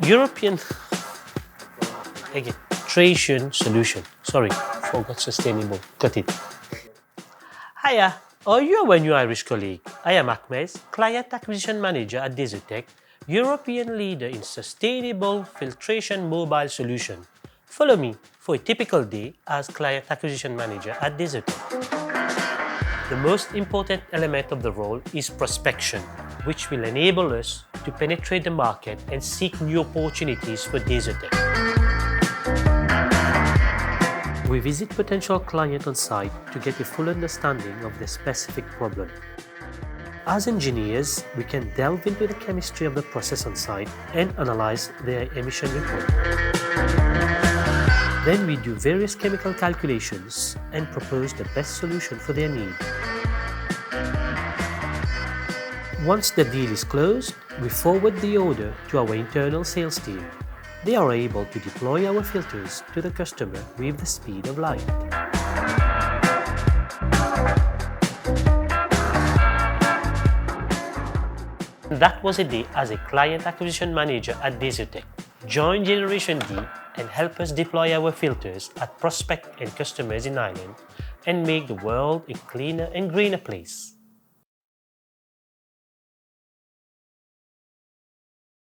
European again, fruition solution. Sorry, forgot sustainable. Got it. Hiya, are you our new Irish colleague? I am Akmez, Client Acquisition Manager at DESOTEC, European leader in sustainable filtration mobile solution. Follow me for a typical day as Client Acquisition Manager at DESOTEC. The most important element of the role is prospection, which will enable us to penetrate the market and seek new opportunities for DESOTEC. We visit potential clients on site to get a full understanding of their specific problem. As engineers, we can delve into the chemistry of the process on site and analyze their emission report. Then we do various chemical calculations and propose the best solution for their need. Once the deal is closed, we forward the order to our internal sales team. They are able to deploy our filters to the customer with the speed of light. That was a day as a Client Acquisition Manager at DESOTEC. Join Generation D and help us deploy our filters at prospect and customers in Ireland and make the world a cleaner and greener place.